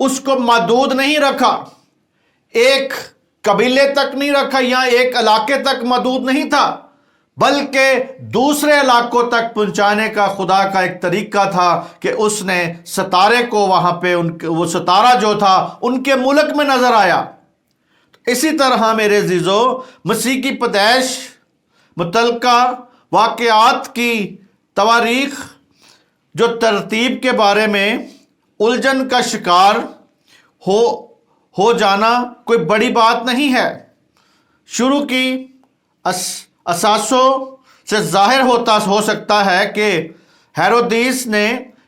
اس کو محدود نہیں رکھا، ایک قبیلے تک نہیں رکھا یا ایک علاقے تک محدود نہیں تھا، بلکہ دوسرے علاقوں تک پہنچانے کا خدا کا ایک طریقہ تھا کہ اس نے ستارے کو وہاں پہ وہ ستارہ جو تھا ان کے ملک میں نظر آیا۔ اسی طرح میرے عزیزو، مسیح کی پیدائش متعلقہ واقعات کی تواریخ جو ترتیب کے بارے میں الجھن کا شکار ہو جانا کوئی بڑی بات نہیں ہے۔ شروع کی اساسوں سے ظاہر ہو سکتا ہے کہ ہیرودیس نے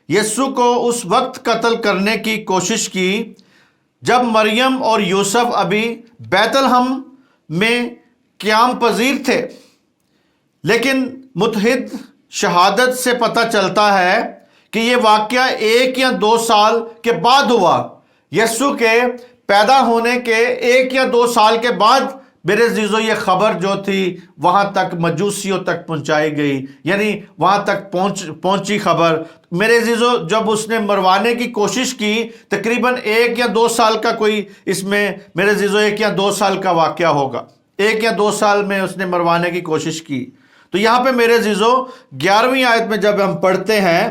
یسوع کو اس وقت قتل کرنے کی کوشش کی جب مریم اور یوسف ابھی بیت لحم میں قیام پذیر تھے، لیکن متحد شہادت سے پتہ چلتا ہے کہ یہ واقعہ 1 یا 2 سال کے بعد ہوا۔ یسوع کے پیدا ہونے کے 1 یا 2 سال کے بعد میرے عزیزو یہ خبر جو تھی وہاں تک مجوسیوں تک پہنچائی گئی، یعنی وہاں تک پہنچی خبر۔ میرے عزیزو، جب اس نے مروانے کی کوشش کی، تقریباً 1 یا 2 سال کا کوئی اس میں میرے عزیزو 1 یا 2 سال کا واقعہ ہوگا، 1 یا 2 سال میں اس نے مروانے کی کوشش کی۔ تو یہاں پہ میرے عزیزو 11ویں آیت میں جب ہم پڑھتے ہیں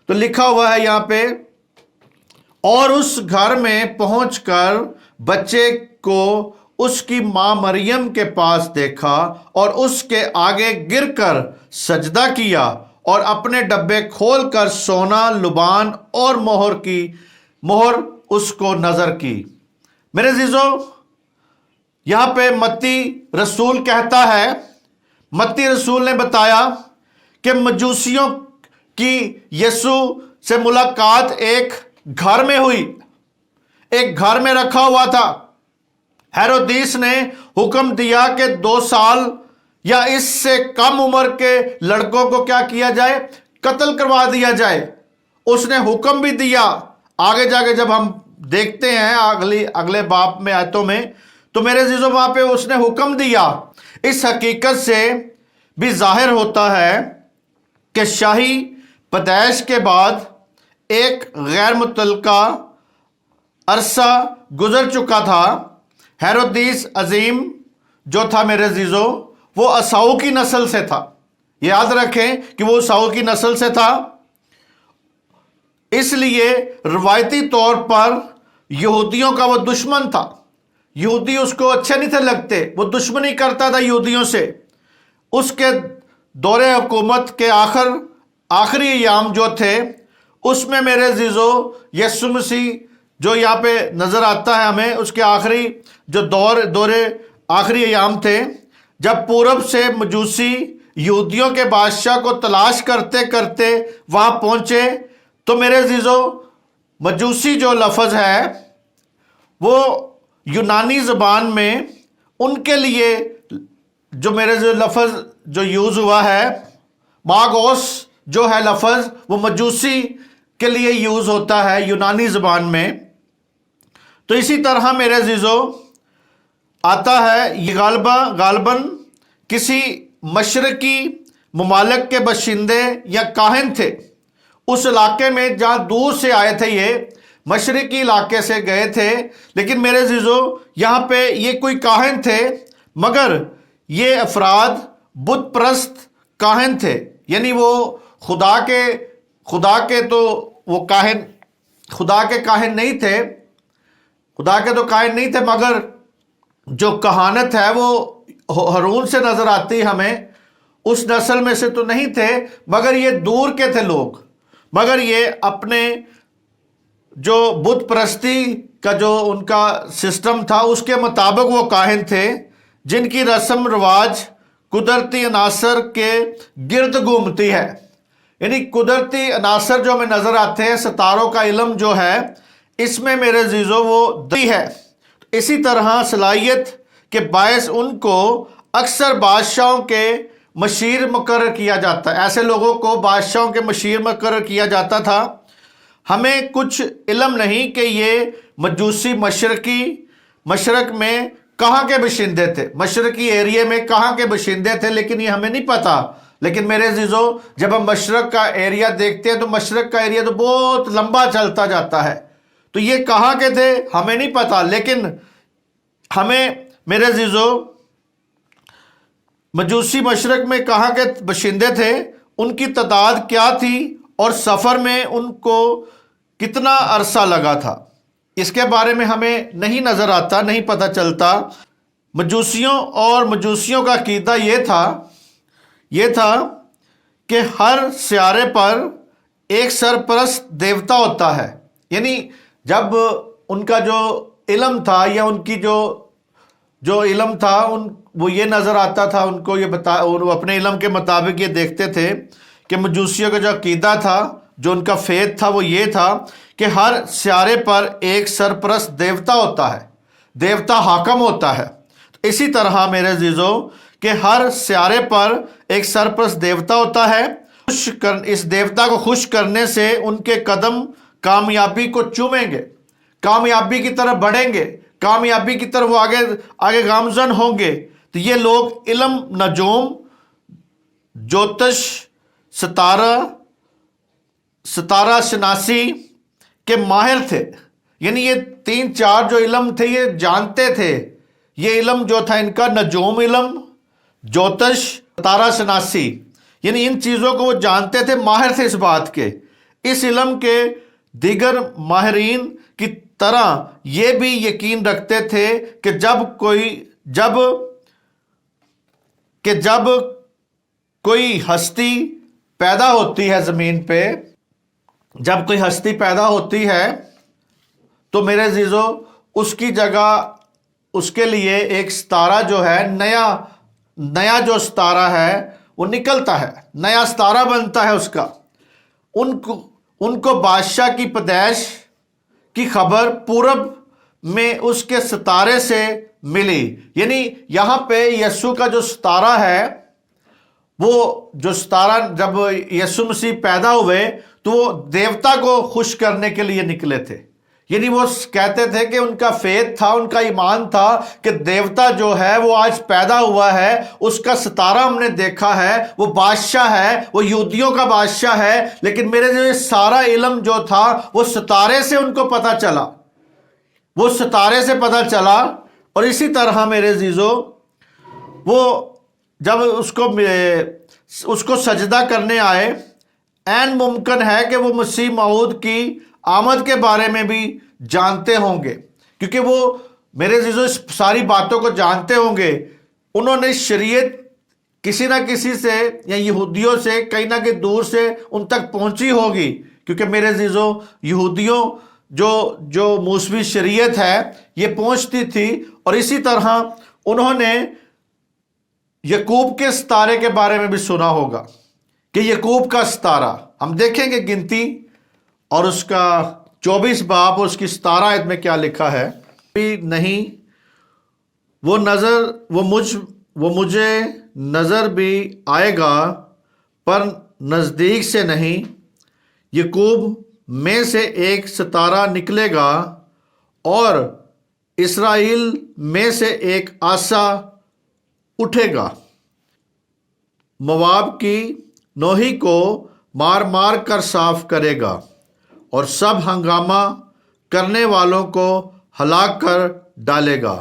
تو لکھا ہوا ہے یہاں پہ، اور اس گھر میں پہنچ کر بچے کو اس کی ماں مریم کے پاس دیکھا اور اس کے آگے گر کر سجدہ کیا اور اپنے ڈبے کھول کر سونا، لبان اور مہر اس کو نظر کی۔ میرے عزیزو، یہاں پہ متی رسول کہتا ہے، متی رسول نے بتایا کہ مجوسیوں کی یسوع سے ملاقات ایک گھر میں ہوئی، ایک گھر میں رکھا ہوا تھا۔ ہیرودیس نے حکم دیا کہ 2 سال یا اس سے کم عمر کے لڑکوں کو کیا کیا جائے؟ قتل کروا دیا جائے۔ اس نے حکم بھی دیا۔ آگے جا کے جب ہم دیکھتے ہیں اگلے باب میں آیتوں میں، تو میرے عزیزوں وہاں پہ اس نے حکم دیا۔ اس حقیقت سے بھی ظاہر ہوتا ہے کہ شاہی پیدائش کے بعد ایک غیر متعلقہ عرصہ گزر چکا تھا۔ ہیرودیس عظیم جو تھا میرے عزیزو، وہ عیساؤ کی نسل سے تھا۔ یاد رکھیں کہ وہ عیساؤ کی نسل سے تھا، اس لیے روایتی طور پر یہودیوں کا وہ دشمن تھا۔ یہودی اس کو اچھے نہیں تھے لگتے، وہ دشمنی کرتا تھا یہودیوں سے۔ اس کے دور حکومت کے آخری ایام جو تھے، اس میں میرے عزیزو یسوع مسیح جو یہاں پہ نظر آتا ہے ہمیں، اس کے آخری جو دور آخری ایام تھے، جب پورب سے مجوسی یہودیوں کے بادشاہ کو تلاش کرتے کرتے وہاں پہنچے، تو میرے عزیزو مجوسی جو لفظ ہے وہ یونانی زبان میں ان کے لیے جو میرے لفظ جو یوز ہوا ہے، ماگوس جو ہے لفظ، وہ مجوسی کے لیے یوز ہوتا ہے یونانی زبان میں۔ تو اسی طرح میرے عزیزو آتا ہے، یہ غالباً کسی مشرقی ممالک کے باشندے یا کاہن تھے، اس علاقے میں جہاں دور سے آئے تھے، یہ مشرقی علاقے سے گئے تھے۔ لیکن میرے عزیزو یہاں پہ یہ کوئی کاہن تھے، مگر یہ افراد بت پرست کاہن تھے، یعنی وہ خدا کے تو وہ کاہن خدا کے کاہن نہیں تھے، خدا کے تو کاہن نہیں تھے، مگر جو کہانت ہے وہ ہارون سے نظر آتی ہمیں، اس نسل میں سے تو نہیں تھے، مگر یہ دور کے تھے لوگ، مگر یہ اپنے جو بت پرستی کا جو ان کا سسٹم تھا اس کے مطابق وہ کاہن تھے، جن کی رسم رواج قدرتی عناصر کے گرد گھومتی ہے۔ یعنی قدرتی عناصر جو ہمیں نظر آتے ہیں، ستاروں کا علم جو ہے، اس میں میرے عزیزو وہ دی ہے۔ اسی طرح صلاحیت کے باعث ان کو اکثر بادشاہوں کے مشیر مقرر کیا جاتا ہے، ایسے لوگوں کو بادشاہوں کے مشیر مقرر کیا جاتا تھا۔ ہمیں کچھ علم نہیں کہ یہ مجوسی مشرق میں کہاں کے باشندے تھے، مشرقی ایریے میں کہاں کے باشندے تھے، لیکن یہ ہمیں نہیں پتا۔ لیکن میرے عزیزو جب ہم مشرق کا ایریا دیکھتے ہیں تو مشرق کا ایریا تو بہت لمبا چلتا جاتا ہے، تو یہ کہاں کے تھے ہمیں نہیں پتا، لیکن ہمیں میرے عزیزو مجوسی مشرق میں کہاں کے باشندے تھے، ان کی تعداد کیا تھی، اور سفر میں ان کو کتنا عرصہ لگا تھا، اس کے بارے میں ہمیں نہیں نظر آتا، نہیں پتہ چلتا۔ مجوسیوں کا عقیدہ یہ تھا کہ ہر سیارے پر ایک سرپرست دیوتا ہوتا ہے، یعنی جب ان کا جو علم تھا یا ان کی جو علم تھا وہ یہ نظر آتا تھا، ان کو وہ اپنے علم کے مطابق یہ دیکھتے تھے کہ مجوسیوں کا جو عقیدہ تھا، جو ان کا فیت تھا، وہ یہ تھا کہ ہر سیارے پر ایک سرپرست دیوتا ہوتا ہے، دیوتا حاکم ہوتا ہے۔ اسی طرح میرے عزیزو کہ ہر سیارے پر ایک سرپرست دیوتا ہوتا ہے، اس دیوتا کو خوش کرنے سے ان کے قدم کامیابی کو چومیں گے، کامیابی کی طرف بڑھیں گے، کامیابی کی طرف وہ آگے گامزن ہوں گے۔ تو یہ لوگ علم، نجوم، جوتش، ستارہ شناسی کے ماہر تھے، یعنی یہ 3-4 جو علم تھے یہ جانتے تھے۔ یہ علم جو تھا ان کا نجوم علم، جوتش، ستارہ شناسی، یعنی ان چیزوں کو وہ جانتے تھے، ماہر تھے اس بات کے۔ اس علم کے دیگر ماہرین کی طرح یہ بھی یقین رکھتے تھے کہ جب کوئی ہستی پیدا ہوتی ہے زمین پہ، جب کوئی ہستی پیدا ہوتی ہے تو میرے عزیزو اس کی جگہ اس کے لیے ایک ستارہ جو ہے، نیا جو ستارہ ہے وہ نکلتا ہے، نیا ستارہ بنتا ہے اس کا۔ ان کو بادشاہ کی پیدائش کی خبر پورب میں اس کے ستارے سے ملی، یعنی یہاں پہ یسوع کا جو ستارہ ہے، وہ جو ستارہ جب یسوع مسیح پیدا ہوئے تو وہ دیوتا کو خوش کرنے کے لیے نکلے تھے، یعنی وہ کہتے تھے کہ ان کا فیت تھا، ان کا ایمان تھا کہ دیوتا جو ہے وہ آج پیدا ہوا ہے، اس کا ستارہ ہم نے دیکھا ہے، وہ بادشاہ ہے، وہ یہودیوں کا بادشاہ ہے۔ لیکن میرے جو سارا علم جو تھا وہ ستارے سے ان کو پتہ چلا، وہ ستارے سے پتہ چلا۔ اور اسی طرح میرے عزیزو وہ جب اس کو سجدہ کرنے آئے، عین ممکن ہے کہ وہ مسیح موعود کی آمد کے بارے میں بھی جانتے ہوں گے، کیونکہ وہ میرے عزیزو اس ساری باتوں کو جانتے ہوں گے۔ انہوں نے شریعت کسی نہ کسی سے یا یہودیوں سے کہیں نہ کہیں دور سے ان تک پہنچی ہوگی، کیونکہ میرے عزیزو یہودیوں جو موسوی شریعت ہے یہ پہنچتی تھی۔ اور اسی طرح انہوں نے یعقوب کے ستارے کے بارے میں بھی سنا ہوگا کہ یعقوب کا ستارہ، ہم دیکھیں گے گنتی اور اس کا 24 باب اور اس کی 17 آیت میں کیا لکھا ہے۔ نہیں وہ مجھے نظر بھی آئے گا پر نزدیک سے نہیں، یعقوب میں سے ایک ستارہ نکلے گا اور اسرائیل میں سے ایک عصا اٹھے گا، مواب کی نوحی کو مار مار کر صاف کرے گا اور سب ہنگامہ کرنے والوں کو ہلاک کر ڈالے گا۔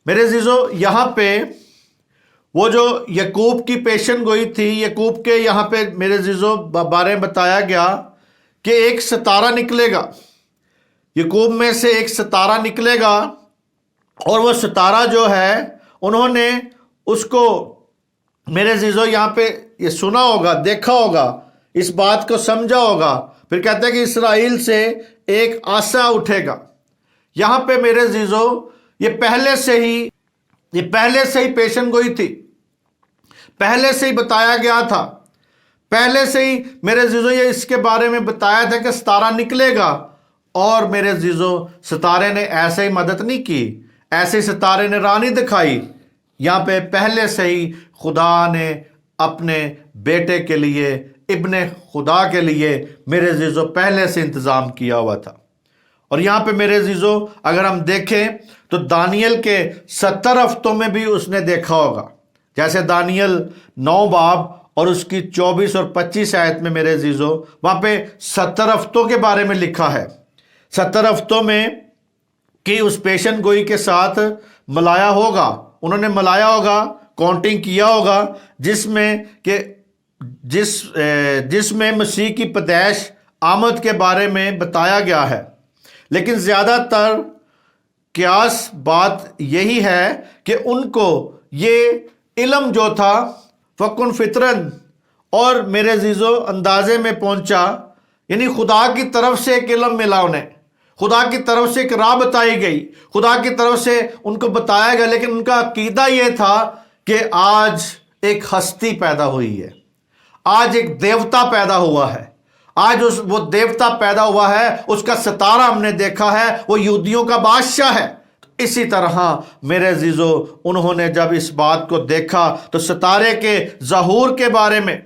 میرے عزیزو یہاں پہ وہ جو یعقوب کی پیشن گوئی تھی، یعقوب کے یہاں پہ میرے عزیزو بارے میں بتایا گیا کہ ایک ستارہ نکلے گا، یعقوب میں سے ایک ستارہ نکلے گا، اور وہ ستارہ جو ہے انہوں نے اس کو میرے عزیزو یہاں پہ یہ سنا ہوگا، دیکھا ہوگا، اس بات کو سمجھا ہوگا۔ پھر کہتے ہیں کہ اسرائیل سے ایک عصا اٹھے گا۔ یہاں پہ میرے عزیزو یہ پہلے سے ہی پیشن گوئی تھی، پہلے سے ہی بتایا گیا تھا، پہلے سے ہی میرے عزیزو یہ اس کے بارے میں بتایا تھا کہ ستارہ نکلے گا۔ اور میرے عزیزو ستارے نے ایسے ہی مدد نہیں کی، ایسے ہی ستارے نے راہ نہیں دکھائی، یہاں پہ پہلے سے ہی خدا نے اپنے بیٹے کے لیے، ابن خدا کے لیے میرے عزیزو پہلے سے انتظام کیا ہوا تھا۔ اور یہاں پہ میرے عزیزو اگر ہم دیکھیں تو دانیل کے 70 ہفتوں میں بھی اس نے دیکھا ہوگا، جیسے دانیل 9 باب اور اس کی 24 اور 25 آیت میں میرے عزیزو وہاں پہ 70 ہفتوں کے بارے میں لکھا ہے۔ 70 ہفتوں میں کی اس پیشن گوئی کے ساتھ ملایا ہوگا، انہوں نے ملایا ہوگا، کاؤنٹنگ کیا ہوگا، جس میں مسیح کی پیدائش آمد کے بارے میں بتایا گیا ہے۔ لیکن زیادہ تر قیاس بات یہی ہے کہ ان کو یہ علم جو تھا فکن فطرن اور میرے عزیزو اندازے میں پہنچا، یعنی خدا کی طرف سے ایک علم ملا انہیں، خدا کی طرف سے ایک راہ بتائی گئی، خدا کی طرف سے ان کو بتایا گیا، لیکن ان کا عقیدہ یہ تھا کہ آج ایک ہستی پیدا ہوئی ہے، آج ایک دیوتا پیدا ہوا ہے، آج وہ دیوتا پیدا ہوا ہے، اس کا ستارہ ہم نے دیکھا ہے، وہ یہودیوں کا بادشاہ ہے۔ اسی طرح میرے عزیزو انہوں نے جب اس بات کو دیکھا تو ستارے کے ظہور کے بارے میں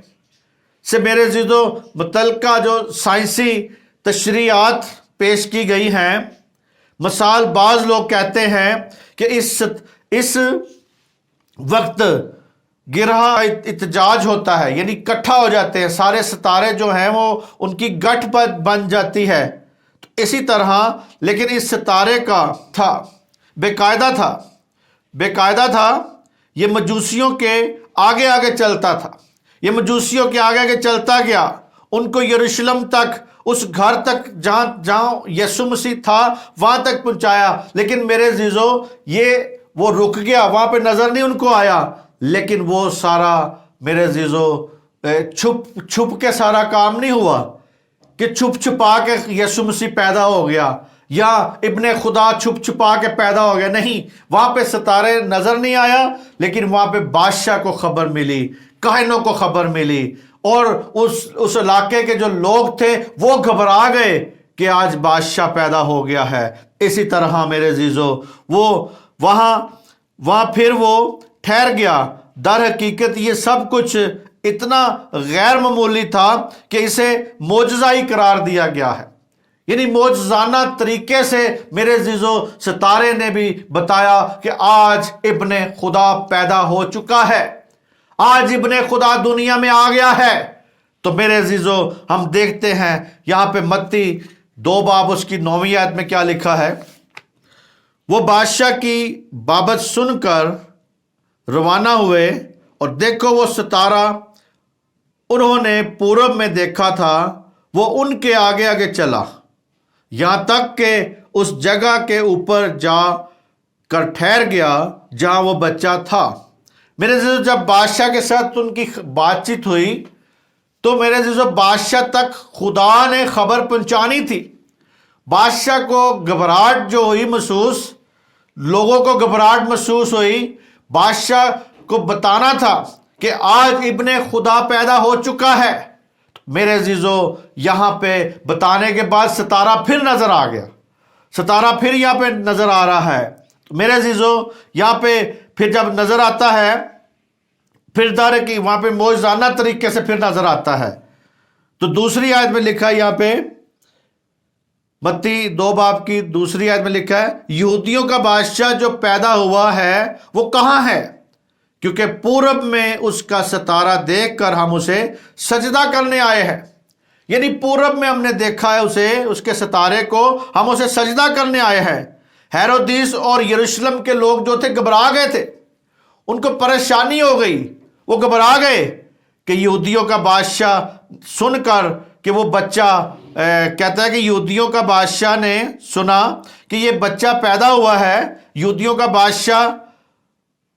سے میرے عزیزو متعلقہ جو سائنسی تشریحات پیش کی گئی ہیں، مثال بعض لوگ کہتے ہیں کہ اس وقت گرہ احتجاج ہوتا ہے، یعنی اکٹھا ہو جاتے ہیں سارے ستارے جو ہیں، وہ ان کی گٹھ بن جاتی ہے۔ تو اسی طرح لیکن اس ستارے کا تھا بے قاعدہ تھا، یہ مجوسیوں کے آگے آگے چلتا تھا، یہ مجوسیوں کے آگے آگے چلتا گیا، ان کو یروشلم تک، اس گھر تک جہاں یسوع مسیح تھا وہاں تک پہنچایا۔ لیکن میرے عزیزو وہ رک گیا، وہاں پہ نظر نہیں ان کو آیا، لیکن وہ سارا میرے عزیزو چھپ کے سارا کام نہیں ہوا کہ چھپا کے یسوع مسیح پیدا ہو گیا یا ابن خدا چھپا کے پیدا ہو گیا، نہیں، وہاں پہ ستارے نظر نہیں آیا، لیکن وہاں پہ بادشاہ کو خبر ملی، کاہنوں کو خبر ملی، اور اس علاقے کے جو لوگ تھے وہ گھبرا گئے کہ آج بادشاہ پیدا ہو گیا ہے۔ اسی طرح میرے عزیزو وہاں پھر وہ ٹھہر گیا۔ در حقیقت یہ سب کچھ اتنا غیر معمولی تھا کہ اسے معجزہ ہی قرار دیا گیا ہے، یعنی معجزانہ طریقے سے میرے عزیزو ستارے نے بھی بتایا کہ آج ابن خدا پیدا ہو چکا ہے، آج ابن خدا دنیا میں آ گیا ہے۔ تو میرے عزیزو ہم دیکھتے ہیں یہاں پہ متی 2 باب اس کی 9ویں آیت میں کیا لکھا ہے، وہ بادشاہ کی بابت سن کر روانہ ہوئے، اور دیکھو وہ ستارہ انہوں نے پورب میں دیکھا تھا، وہ ان کے آگے آگے چلا یہاں تک کہ اس جگہ کے اوپر جا کر ٹھہر گیا جہاں وہ بچہ تھا۔ میرے عزیزو جب بادشاہ کے ساتھ ان کی بات چیت ہوئی تو میرے عزیزو بادشاہ تک خدا نے خبر پہنچانی تھی۔ بادشاہ کو گھبراہٹ جو ہوئی محسوس، لوگوں کو گھبراہٹ محسوس ہوئی، بادشاہ کو بتانا تھا کہ آج ابن خدا پیدا ہو چکا ہے۔ میرے عزیزو یہاں پہ بتانے کے بعد ستارہ پھر نظر آ گیا، ستارہ پھر یہاں پہ نظر آ رہا ہے۔ میرے عزیزو یہاں پہ پھر جب نظر آتا ہے، پھر دار کی وہاں پہ معجزانہ طریقے سے پھر نظر آتا ہے۔ تو دوسری آیت میں لکھا ہے، یہاں پہ متی 2 باب کی دوسری آیت میں لکھا ہے، یہودیوں کا بادشاہ جو پیدا ہوا ہے وہ کہاں ہے؟ کیونکہ پورب میں اس کا ستارہ دیکھ کر ہم اسے سجدہ کرنے آئے ہیں، یعنی پورب میں ہم نے دیکھا ہے اس کے ستارے کو، ہم اسے سجدہ کرنے آئے ہیں۔ ہیرودیس اور یروشلم کے لوگ جو تھے گھبرا گئے تھے، ان کو پریشانی ہو گئی، وہ گھبرا گئے کہ یہودیوں کا بادشاہ سن کر کہ وہ بچہ کہتا ہے کہ یہودیوں کا بادشاہ نے سنا کہ یہ بچہ پیدا ہوا ہے، یہودیوں کا بادشاہ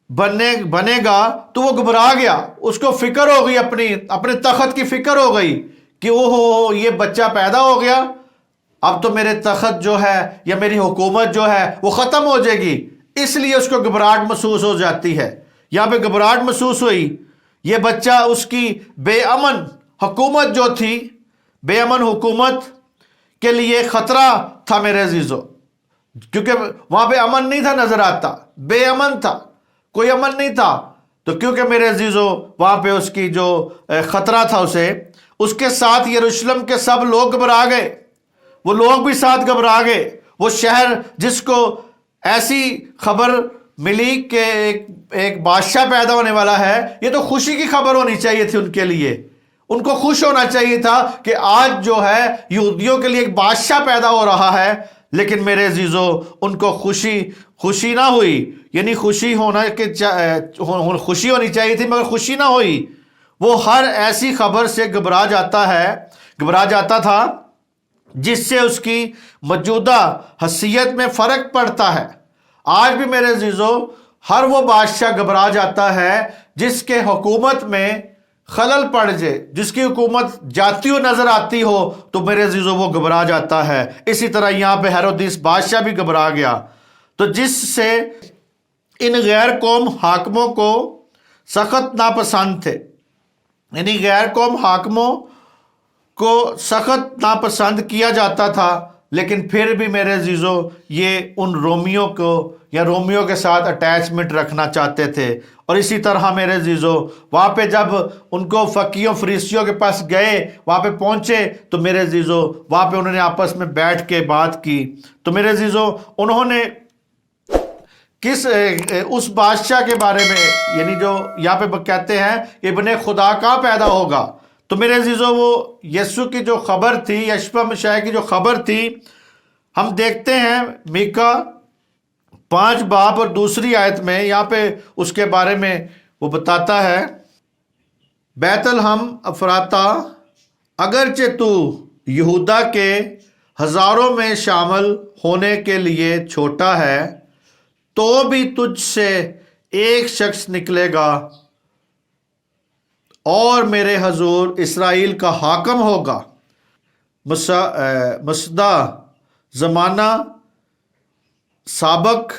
بنے گا، تو وہ گھبرا گیا، اس کو فکر ہو گئی، اپنے تخت کی فکر ہو گئی کہ یہ بچہ پیدا ہو گیا، اب تو میرے تخت جو ہے یا میری حکومت جو ہے وہ ختم ہو جائے گی، اس لیے اس کو گھبراہٹ محسوس ہو جاتی ہے۔ یہاں پہ گھبراہٹ محسوس ہوئی، یہ بچہ اس کی بے امن حکومت جو تھی، بے امن حکومت کے لیے خطرہ تھا میرے عزیزو، کیونکہ وہاں پہ امن نہیں تھا نظر آتا، بے امن تھا، کوئی امن نہیں تھا۔ تو کیونکہ میرے عزیزو وہاں پہ اس کی جو خطرہ تھا اس کے ساتھ یروشلم کے سب لوگ گھبرا گئے، وہ لوگ بھی ساتھ گھبرا گئے، وہ شہر جس کو ایسی خبر ملی کہ ایک بادشاہ پیدا ہونے والا ہے، یہ تو خوشی کی خبر ہونی چاہیے تھی ان کے لیے، ان کو خوش ہونا چاہیے تھا کہ آج جو ہے یہودیوں کے لیے ایک بادشاہ پیدا ہو رہا ہے، لیکن میرے عزیزو ان کو خوشی نہ ہوئی، یعنی خوشی ہونی چاہیے تھی مگر خوشی نہ ہوئی۔ وہ ہر ایسی خبر سے گھبرا جاتا تھا جس سے اس کی موجودہ حیثیت میں فرق پڑتا ہے۔ آج بھی میرے عزیزو ہر وہ بادشاہ گھبرا جاتا ہے جس کے حکومت میں خلل پڑ جائے، جس کی حکومت جاتی ہو نظر آتی ہو تو میرے عزیزو وہ گھبرا جاتا ہے۔ اسی طرح یہاں پہ ہیرودیس بادشاہ بھی گھبرا گیا، تو جس سے ان غیر قوم حاکموں کو سخت ناپسند تھے، یعنی غیر قوم حاکموں کو سخت ناپسند کیا جاتا تھا، لیکن پھر بھی میرے عزیزو یہ ان رومیوں کو یا رومیوں کے ساتھ اٹیچمنٹ رکھنا چاہتے تھے۔ اور اسی طرح میرے عزیزو وہاں پہ جب ان کو فقیوں فریسیوں کے پاس گئے، وہاں پہ پہنچے تو میرے عزیزو وہاں پہ انہوں نے آپس میں بیٹھ کے بات کی، تو میرے عزیزو انہوں نے اس بادشاہ کے بارے میں، یعنی جو یہاں پہ کہتے ہیں ابن خدا کا پیدا ہوگا، تو میرے عزیزو وہ یسوع کی جو خبر تھی، یشوع مسیح کی جو خبر تھی، ہم دیکھتے ہیں میکا 5 باب اور 2 آیت میں یہاں پہ اس کے بارے میں وہ بتاتا ہے، بیت الحم افراتا، اگرچہ تو یہودا کے ہزاروں میں شامل ہونے کے لیے چھوٹا ہے، تو بھی تجھ سے ایک شخص نکلے گا اور میرے حضور اسرائیل کا حاکم ہوگا۔ مسدہ زمانہ سابق،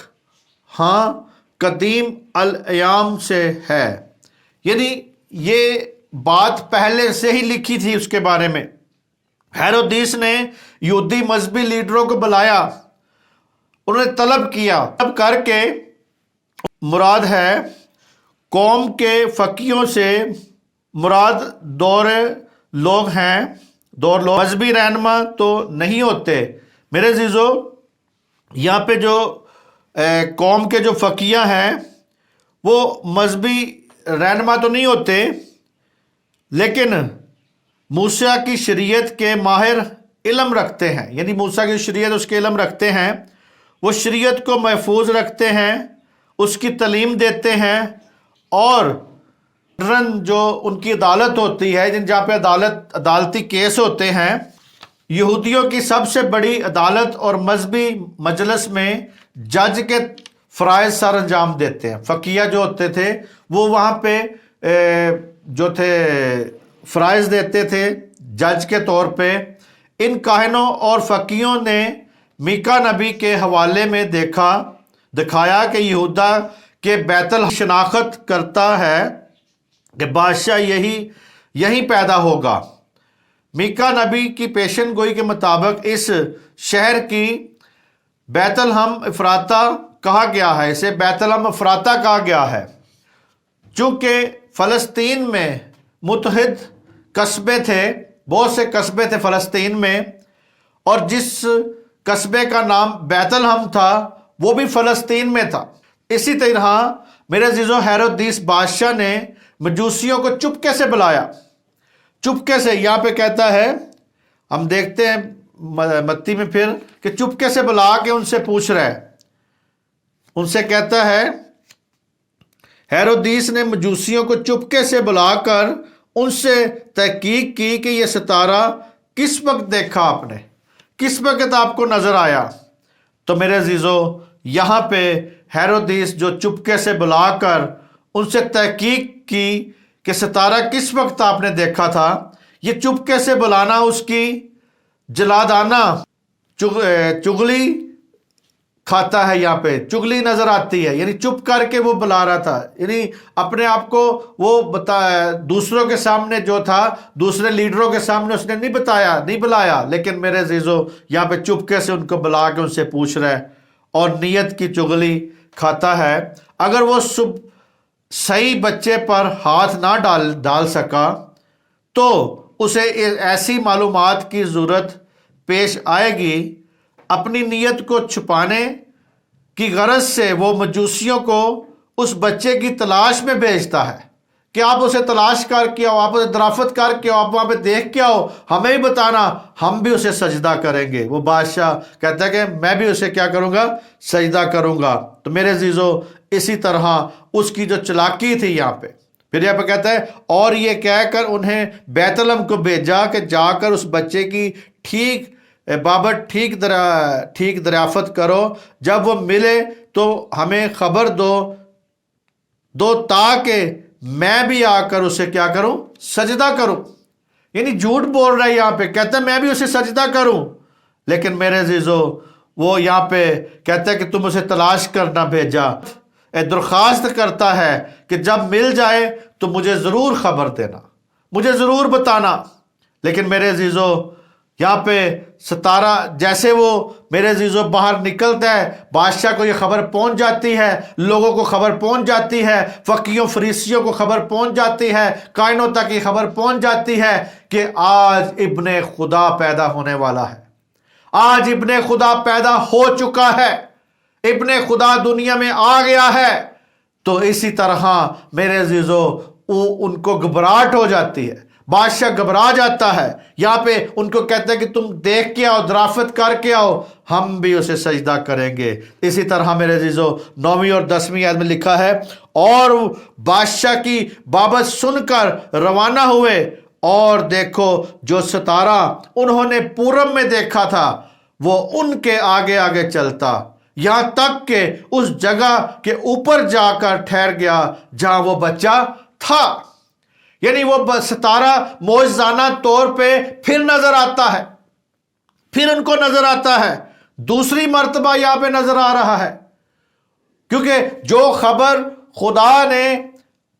ہاں قدیم الایام سے ہے، یعنی یہ بات پہلے سے ہی لکھی تھی اس کے بارے میں۔ ہیرودیس نے یہودی مذہبی لیڈروں کو بلایا، انہوں نے طلب کیا، طلب کر کے مراد ہے قوم کے فقیوں سے مراد دور لوگ ہیں، مذہبی رہنما تو نہیں ہوتے میرے عزیزو۔ یہاں پہ جو قوم کے جو فقیہ ہیں وہ مذہبی رہنما تو نہیں ہوتے، لیکن موسیٰ کی شریعت کے ماہر علم رکھتے ہیں، یعنی موسیٰ کی شریعت اس کے علم رکھتے ہیں، وہ شریعت کو محفوظ رکھتے ہیں، اس کی تعلیم دیتے ہیں، اور جو ان کی عدالت ہوتی ہے، جہاں پہ عدالتی کیس ہوتے ہیں، یہودیوں کی سب سے بڑی عدالت اور مذہبی مجلس میں جج کے فرائض سر انجام دیتے ہیں۔ فقیہ جو ہوتے تھے وہ وہاں پہ جو تھے فرائض دیتے تھے جج کے طور پہ۔ ان کاہنوں اور فقیوں نے میکا نبی کے حوالے میں دکھایا کہ یہودا کے بیت الحم شناخت کرتا ہے کہ بادشاہ یہی پیدا ہوگا۔ میکا نبی کی پیشن گوئی کے مطابق اس شہر کی بیت الحم افراتا کہا گیا ہے، اسے بیت الحم افراتا کہا گیا ہے، چونکہ فلسطین میں متحد قصبے تھے، بہت سے قصبے تھے فلسطین میں، اور جس قصبے کا نام بیت الحم تھا وہ بھی فلسطین میں تھا۔ اسی طرح میرے عزیزو ہیرودیس بادشاہ نے مجوسیوں کو چپکے سے بلایا، چپکے سے، یہاں پہ کہتا ہے، ہم دیکھتے ہیں متی میں پھر کہ چپکے سے بلا کے ان سے پوچھ رہا ہے، ان سے کہتا ہے، ہیرودیس نے مجوسیوں کو چپکے سے بلا کر ان سے تحقیق کی کہ یہ ستارہ کس وقت دیکھا آپ نے، کس وقت آپ کو نظر آیا۔ تو میرے عزیزو یہاں پہ ہیرودیس جو چپکے سے بلا کر ان سے تحقیق کی کہ ستارہ کس وقت آپ نے دیکھا تھا، یہ چپکے سے بلانا اس کی جلادانہ چغلی کھاتا ہے، یہاں پہ چغلی نظر آتی ہے، یعنی چپ کر کے وہ بلا رہا تھا، یعنی اپنے آپ کو وہ دوسروں کے سامنے جو تھا، دوسرے لیڈروں کے سامنے اس نے نہیں بلایا، لیکن میرے عزیزو یہاں پہ چپکے سے ان کو بلا کے ان سے پوچھ رہا ہے اور نیت کی چغلی کھاتا ہے۔ اگر وہ صحیح بچے پر ہاتھ نہ ڈال سکا تو اسے ایسی معلومات کی ضرورت پیش آئے گی۔ اپنی نیت کو چھپانے کی غرض سے وہ مجوسیوں کو اس بچے کی تلاش میں بھیجتا ہے کہ آپ اسے تلاش کر کے آؤ، آپ اسے درافت کر کے آؤ، آپ وہاں پہ دیکھ کے آؤ، ہمیں بھی بتانا، ہم بھی اسے سجدہ کریں گے۔ وہ بادشاہ کہتا ہے کہ میں بھی اسے کیا کروں گا؟ سجدہ کروں گا۔ تو میرے عزیزو، اسی طرح اس کی جو چلاکی تھی یہاں پہ، پھر یہاں پہ کہتا ہے اور یہ کہہ کر انہیں بیت لحم کو بھیجا کہ جا کر اس بچے کی بابت ٹھیک دریافت کرو، جب وہ ملے تو ہمیں خبر دو تاکہ میں بھی آ کر اسے کیا کروں؟ سجدہ کروں۔ یعنی جھوٹ بول رہا ہے یہاں پہ، کہتا ہے میں بھی اسے سجدہ کروں، لیکن میرے عزیزو وہ یہاں پہ کہتا ہے کہ تم اسے تلاش کرنا بھیجا، درخواست کرتا ہے کہ جب مل جائے تو مجھے ضرور خبر دینا، مجھے ضرور بتانا۔ لیکن میرے عزیزو یہاں پہ ستارہ جیسے وہ میرے عزیزو باہر نکلتا ہے، بادشاہ کو یہ خبر پہنچ جاتی ہے، لوگوں کو خبر پہنچ جاتی ہے، فقیوں فریسیوں کو خبر پہنچ جاتی ہے، کائنوں تک یہ خبر پہنچ جاتی ہے کہ آج ابن خدا پیدا ہونے والا ہے، آج ابن خدا پیدا ہو چکا ہے، ابن خدا دنیا میں آ گیا ہے۔ تو اسی طرح میرے عزیزو ان کو گھبراہٹ ہو جاتی ہے، بادشاہ گھبرا جاتا ہے۔ یہاں پہ ان کو کہتا ہے کہ تم دیکھ کے آؤ، درافت کر کے آؤ، ہم بھی اسے سجدہ کریں گے۔ اسی طرح میرے عزیزو 9ویں اور 10ویں آیت میں لکھا ہے اور بادشاہ کی بابت سن کر روانہ ہوئے، اور دیکھو جو ستارہ انہوں نے پورب میں دیکھا تھا وہ ان کے آگے آگے چلتا، یہاں تک کہ اس جگہ کے اوپر جا کر ٹھہر گیا جہاں وہ بچہ تھا۔ یعنی وہ ستارہ معجزانہ طور پہ پھر نظر آتا ہے، پھر ان کو نظر آتا ہے، دوسری مرتبہ یہاں پہ نظر آ رہا ہے، کیونکہ جو خبر خدا نے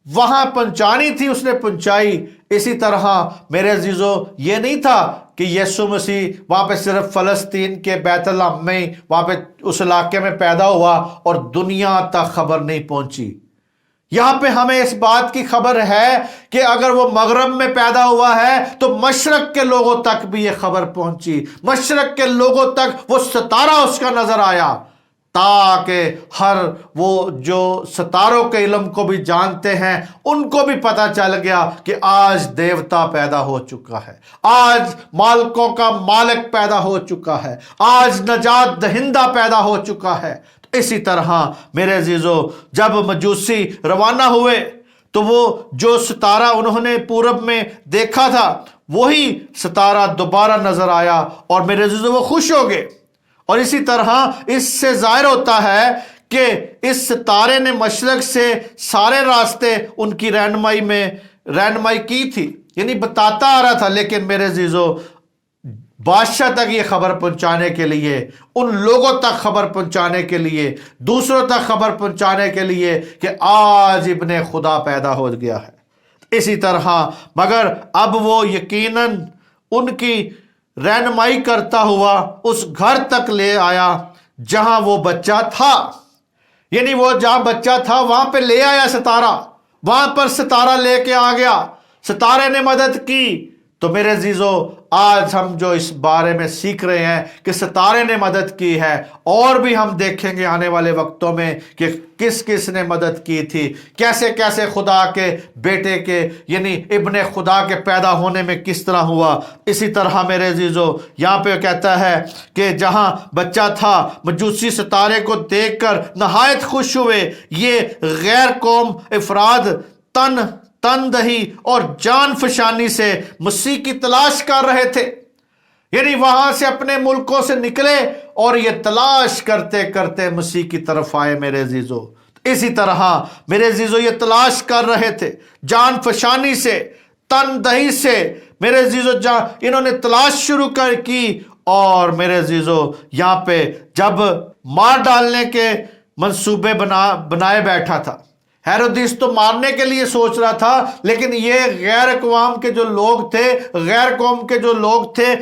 وہاں پہنچانی تھی اس نے پہنچائی۔ اسی طرح میرے عزیزو یہ نہیں تھا کہ یسوع مسیح وہاں پہ صرف فلسطین کے بیت لحم میں وہاں پہ اس علاقے میں پیدا ہوا اور دنیا تک خبر نہیں پہنچی۔ یہاں پہ ہمیں اس بات کی خبر ہے کہ اگر وہ مغرب میں پیدا ہوا ہے تو مشرق کے لوگوں تک بھی یہ خبر پہنچی، مشرق کے لوگوں تک وہ ستارہ اس کا نظر آیا، تاکہ ہر وہ جو ستاروں کے علم کو بھی جانتے ہیں ان کو بھی پتہ چل گیا کہ آج دیوتا پیدا ہو چکا ہے، آج مالکوں کا مالک پیدا ہو چکا ہے، آج نجات دہندہ پیدا ہو چکا ہے۔ اسی طرح میرے عزیزو جب مجوسی روانہ ہوئے تو وہ جو ستارہ انہوں نے پورب میں دیکھا تھا وہی ستارہ دوبارہ نظر آیا، اور میرے عزیزو وہ خوش ہو گئے۔ اور اسی طرح اس سے ظاہر ہوتا ہے کہ اس ستارے نے مشرق سے سارے راستے ان کی رہنمائی کی تھی، یعنی بتاتا آ رہا تھا۔ لیکن میرے عزیزو بادشاہ تک یہ خبر پہنچانے کے لیے، ان لوگوں تک خبر پہنچانے کے لیے، دوسروں تک خبر پہنچانے کے لیے کہ آج ابن خدا پیدا ہو گیا ہے۔ اسی طرح مگر اب وہ یقیناً ان کی رہنمائی کرتا ہوا اس گھر تک لے آیا جہاں وہ بچہ تھا، یعنی وہ جہاں بچہ تھا وہاں پہ لے آیا ستارہ، وہاں پر ستارہ لے کے آ گیا، ستارے نے مدد کی۔ تو میرے عزیزو آج ہم جو اس بارے میں سیکھ رہے ہیں کہ ستارے نے مدد کی ہے، اور بھی ہم دیکھیں گے آنے والے وقتوں میں کہ کس کس نے مدد کی تھی، کیسے کیسے خدا کے بیٹے کے یعنی ابن خدا کے پیدا ہونے میں کس طرح ہوا۔ اسی طرح میرے عزیزو یہاں پہ کہتا ہے کہ جہاں بچہ تھا مجوسی ستارے کو دیکھ کر نہایت خوش ہوئے، یہ غیر قوم افراد تن دہی اور جان فشانی سے مسیح کی تلاش کر رہے تھے، یعنی وہاں سے اپنے ملکوں سے نکلے اور یہ تلاش کرتے کرتے مسیح کی طرف آئے میرے عزیزو۔ اسی طرح میرے عزیزو یہ تلاش کر رہے تھے جان فشانی سے، تن دہی سے، میرے عزیزو انہوں نے تلاش شروع کی، اور میرے عزیزو یہاں پہ جب مار ڈالنے کے منصوبے بنائے بیٹھا تھا، ہیرودیس تو مارنے کے لیے سوچ رہا تھا، لیکن یہ غیر اقوام کے جو لوگ تھے، غیر قوم کے جو لوگ تھے،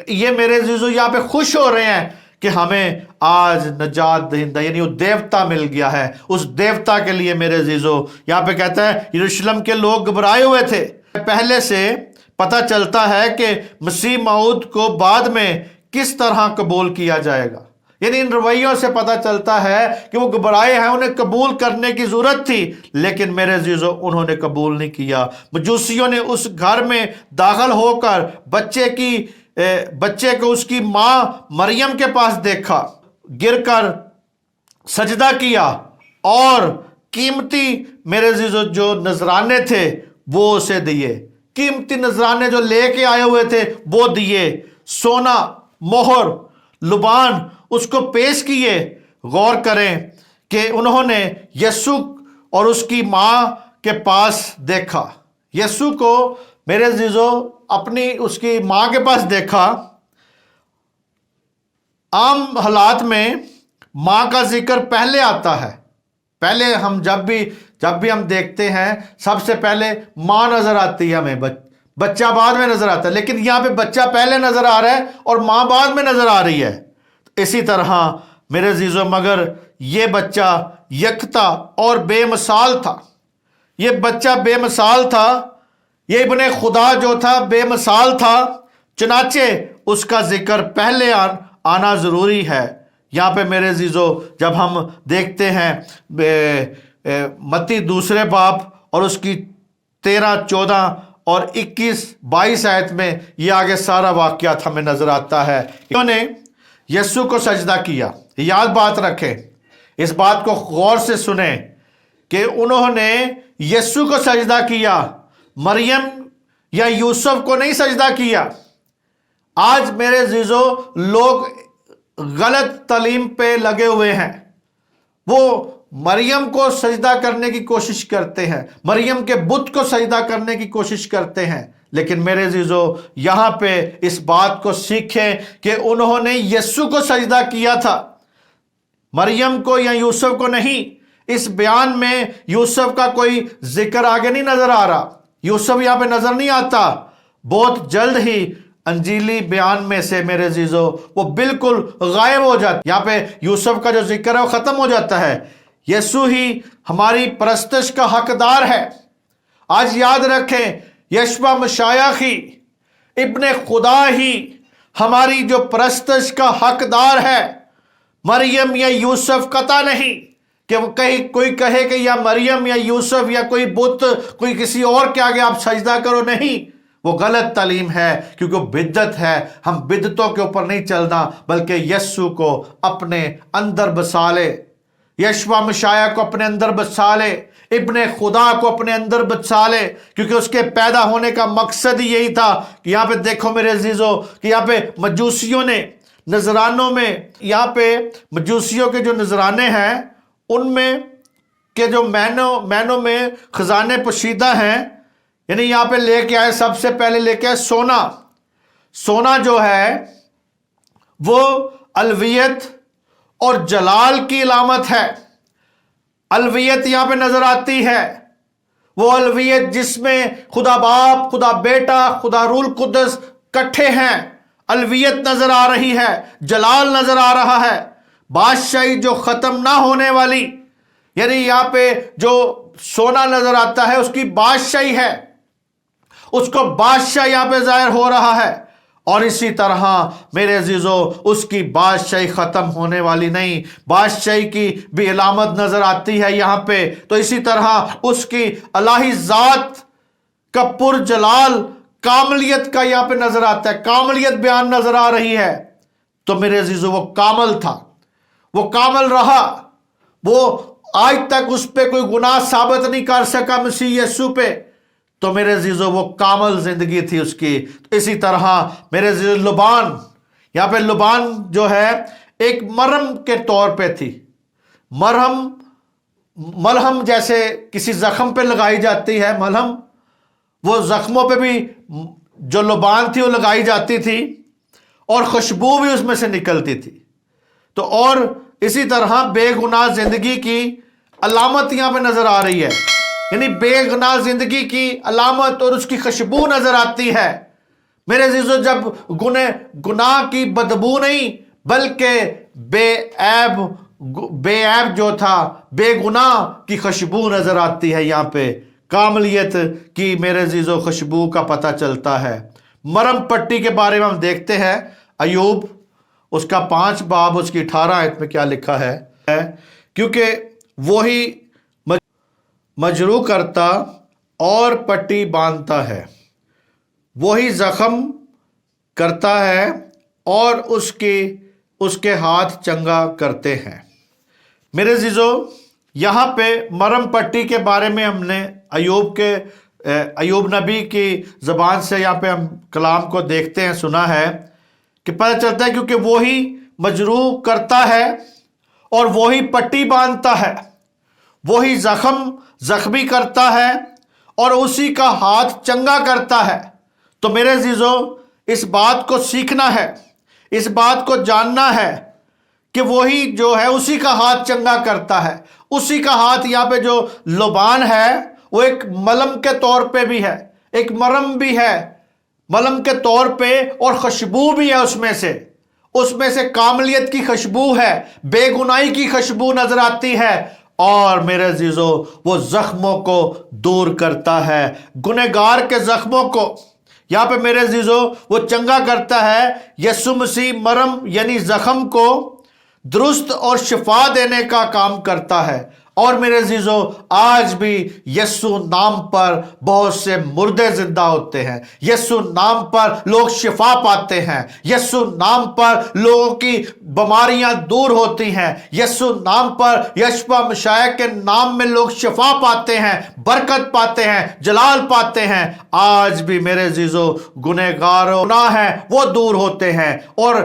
یہ میرے عزیزو یہاں پہ خوش ہو رہے ہیں کہ ہمیں آج نجات دہندہ یعنی وہ دیوتا مل گیا ہے۔ اس دیوتا کے لیے میرے عزیزو یہاں پہ کہتا ہے یروشلم کے لوگ گھبرائے ہوئے تھے۔ پہلے سے پتہ چلتا ہے کہ مسیح موعود کو بعد میں کس طرح قبول کیا جائے گا، یعنی ان رویوں سے پتہ چلتا ہے کہ وہ گھبرائے ہیں، انہیں قبول کرنے کی ضرورت تھی لیکن میرے عزیزو انہوں نے قبول نہیں کیا۔ مجوسیوں نے اس گھر میں داخل ہو کر بچے کو اس کی ماں مریم کے پاس دیکھا، گر کر سجدہ کیا اور قیمتی میرے عزیزو جو نذرانے تھے وہ اسے دیے، قیمتی نذرانے جو لے کے آئے ہوئے تھے وہ دیے، سونا، مہر، لبان اس کو پیش کیے۔ غور کریں کہ انہوں نے یسوع اور اس کی ماں کے پاس دیکھا، یسوع کو میرے عزیزو اپنی اس کی ماں کے پاس دیکھا۔ عام حالات میں ماں کا ذکر پہلے آتا ہے، پہلے ہم جب بھی ہم دیکھتے ہیں سب سے پہلے ماں نظر آتی ہے ہمیں، بچہ بعد میں نظر آتا ہے، لیکن یہاں پہ بچہ پہلے نظر آ رہا ہے اور ماں بعد میں نظر آ رہی ہے۔ اسی طرح میرے عزیزو مگر یہ بچہ یکتا اور بے مثال تھا، یہ بچہ بے مثال تھا، یہ ابن خدا جو تھا بے مثال تھا، چنانچہ اس کا ذکر پہلے آنا ضروری ہے۔ یہاں پہ میرے عزیزو جب ہم دیکھتے ہیں متی دوسرے باب اور اس کی 13، 14 اور 21، 22 آیت میں یہ آگے سارا واقعات ہمیں نظر آتا ہے۔ انہوں نے یسوع کو سجدہ کیا، یاد بات رکھیں، اس بات کو غور سے سنیں کہ انہوں نے یسوع کو سجدہ کیا، مریم یا یوسف کو نہیں سجدہ کیا۔ آج میرے عزیزو لوگ غلط تعلیم پہ لگے ہوئے ہیں، وہ مریم کو سجدہ کرنے کی کوشش کرتے ہیں، مریم کے بت کو سجدہ کرنے کی کوشش کرتے ہیں، لیکن میرے عزیزو یہاں پہ اس بات کو سیکھیں کہ انہوں نے یسوع کو سجدہ کیا تھا، مریم کو یا یوسف کو نہیں۔ اس بیان میں یوسف کا کوئی ذکر آگے نہیں نظر آ رہا، یوسف یہاں پہ نظر نہیں آتا، بہت جلد ہی انجیلی بیان میں سے میرے عزیزو وہ بالکل غائب ہو جاتا ہے، یہاں پہ یوسف کا جو ذکر ہے وہ ختم ہو جاتا ہے۔ یسوع ہی ہماری پرستش کا حقدار ہے۔ آج یاد رکھیں یشوع مشیخ ہی، ابن خدا ہی ہماری جو پرستش کا حقدار ہے، مریم یا یوسف قطع نہیں کہ کوئی کہے کہ یا مریم یا یوسف یا کوئی بت کوئی کسی اور کے آگے آپ سجدہ کرو، نہیں، وہ غلط تعلیم ہے کیونکہ وہ بدعت ہے۔ ہم بدعتوں کے اوپر نہیں چلنا بلکہ یسوع کو اپنے اندر بسا لے، یشوع مشیخ کو اپنے اندر بسا لے، ابن خدا کو اپنے اندر بسا لے، کیونکہ اس کے پیدا ہونے کا مقصد ہی یہی تھا کہ یہاں پہ دیکھو میرے عزیزو کہ یہاں پہ مجوسیوں نے نذرانوں میں، یہاں پہ مجوسیوں کے جو نذرانے ہیں ان میں کے جو مینوں میں خزانے پوشیدہ ہیں، یعنی یہاں پہ لے کے آئے، سب سے پہلے لے کے آئے سونا۔ سونا جو ہے وہ الویت اور جلال کی علامت ہے۔ الویت یہاں پہ نظر آتی ہے، وہ الویت جس میں خدا باپ، خدا بیٹا، خدا روح القدس کٹھے ہیں، الویت نظر آ رہی ہے، جلال نظر آ رہا ہے، بادشاہی جو ختم نہ ہونے والی، یعنی یہاں پہ جو سونا نظر آتا ہے اس کی بادشاہی ہے، اس کو بادشاہ یہاں پہ ظاہر ہو رہا ہے۔ اور اسی طرح میرے عزیزو اس کی بادشاہی ختم ہونے والی نہیں، بادشاہی کی بھی علامت نظر آتی ہے یہاں پہ۔ تو اسی طرح اس کی الہی ذات کا پر جلال کاملیت کا یہاں پہ نظر آتا ہے، کاملیت بیان نظر آ رہی ہے۔ تو میرے عزیزو وہ کامل تھا، وہ کامل رہا، وہ آج تک اس پہ کوئی گناہ ثابت نہیں کر سکا مسیح یسوع پہ، تو میرے عزیزو وہ کامل زندگی تھی اس کی۔ اسی طرح میرے عزیزو لبان، یہاں پہ لبان جو ہے ایک مرہم کے طور پہ تھی، ملہم جیسے کسی زخم پہ لگائی جاتی ہے ملہم، وہ زخموں پہ بھی جو لبان تھی وہ لگائی جاتی تھی اور خوشبو بھی اس میں سے نکلتی تھی۔ تو اور اسی طرح بے گناہ زندگی کی علامت یہاں پہ نظر آ رہی ہے، یعنی بے گناہ زندگی کی علامت اور اس کی خوشبو نظر آتی ہے۔ میرے عزیزو جب گناہ کی بدبو نہیں بلکہ بے عیب جو تھا، بے گناہ کی خوشبو نظر آتی ہے، یہاں پہ کاملیت کی میرے عزیزو خوشبو کا پتہ چلتا ہے۔ مرم پٹی کے بارے میں ہم دیکھتے ہیں، ایوب اس کا 5 باب اس کی 18 آیت میں کیا لکھا ہے، کیونکہ وہی مجروح کرتا اور پٹی باندھتا ہے، وہی زخم کرتا ہے اور اس کے ہاتھ چنگا کرتے ہیں۔ میرے عزیزو، یہاں پہ مرم پٹی کے بارے میں ہم نے ایوب نبی کی زبان سے یہاں پہ ہم کلام کو دیکھتے ہیں، سنا ہے کہ پتہ چلتا ہے کیونکہ وہی مجروح کرتا ہے اور وہی پٹی باندھتا ہے، وہی زخمی کرتا ہے اور اسی کا ہاتھ چنگا کرتا ہے۔ تو میرے عزیزو، اس بات کو سیکھنا ہے، اس بات کو جاننا ہے کہ وہی جو ہے اسی کا ہاتھ چنگا کرتا ہے۔ اسی کا ہاتھ یہاں پہ جو لبان ہے وہ ایک ملم کے طور پہ بھی ہے، ایک مرم بھی ہے ملم کے طور پہ، اور خوشبو بھی ہے اس میں سے کاملیت کی خوشبو ہے، بے گناہی کی خوشبو نظر آتی ہے، اور میرے عزیزو وہ زخموں کو دور کرتا ہے، گنہگار کے زخموں کو یہاں پہ میرے عزیزو وہ چنگا کرتا ہے۔ یسوع مسیح مرم یعنی زخم کو درست اور شفا دینے کا کام کرتا ہے۔ اور میرے عزیزو، آج بھی یسوع نام پر بہت سے مردے زندہ ہوتے ہیں، یسوع نام پر لوگ شفا پاتے ہیں، یسوع نام پر لوگوں کی بیماریاں دور ہوتی ہیں، یسوع نام پر یشوع مشیع کے نام میں لوگ شفا پاتے ہیں، برکت پاتے ہیں، جلال پاتے ہیں۔ آج بھی میرے عزیزو گنہگار گناہ ہیں وہ دور ہوتے ہیں، اور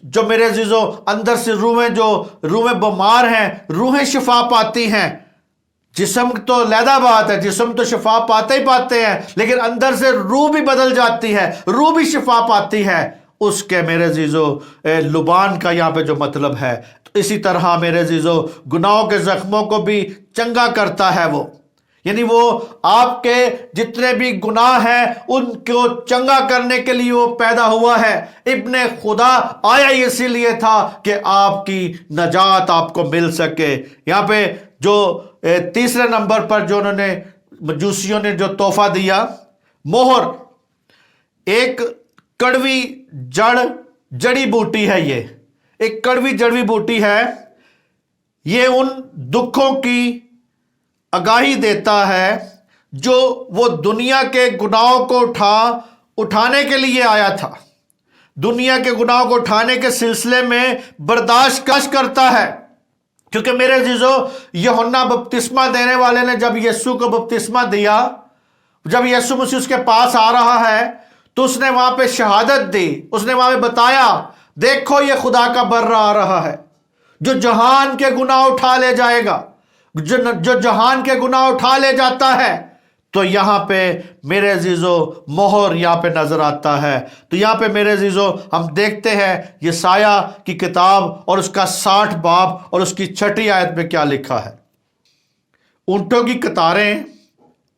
جو میرے عزیزو اندر سے روحیں بیمار ہیں، روحیں شفا پاتی ہیں۔ جسم تو لیدہ بات ہے، جسم تو شفا پاتے ہی پاتے ہیں، لیکن اندر سے روح بھی بدل جاتی ہے، روح بھی شفا پاتی ہے اس کے میرے عزیزو لبان کا یہاں پہ جو مطلب ہے۔ تو اسی طرح میرے عزیزو گناہوں کے زخموں کو بھی چنگا کرتا ہے وہ، یعنی وہ آپ کے جتنے بھی گناہ ہیں ان کو چنگا کرنے کے لیے وہ پیدا ہوا ہے۔ ابن خدا آیا اسی لیے تھا کہ آپ کی نجات آپ کو مل سکے۔ یہاں پہ جو تیسرے نمبر پر جو انہوں نے مجوسیوں نے جو تحفہ دیا، مہر، ایک کڑوی جڑی بوٹی ہے، یہ ایک کڑوی جڑی بوٹی ہے، یہ ان دکھوں کی آگاہی دیتا ہے جو وہ دنیا کے گناہوں کو اٹھانے کے لیے آیا تھا، دنیا کے گناہوں کو اٹھانے کے سلسلے میں برداشت کرتا ہے۔ کیونکہ میرے عزیزو، یوحنا بپتسمہ دینے والے نے جب یسوع کو بپتسمہ دیا، جب یسوع مسیح اس کے پاس آ رہا ہے تو اس نے وہاں پہ شہادت دی، اس نے وہاں پہ بتایا، دیکھو یہ خدا کا برہ آ رہا ہے جو جہان کے گناہ اٹھا لے جائے گا، جو جہان کے گناہ اٹھا لے جاتا ہے۔ تو یہاں پہ میرے عزیزو مہر یہاں پہ نظر آتا ہے۔ تو یہاں پہ میرے عزیزو ہم دیکھتے ہیں یسایہ کی کتاب اور اس کا 60 باب اور اس کی 6 آیت میں کیا لکھا ہے۔ اونٹوں کی قطاریں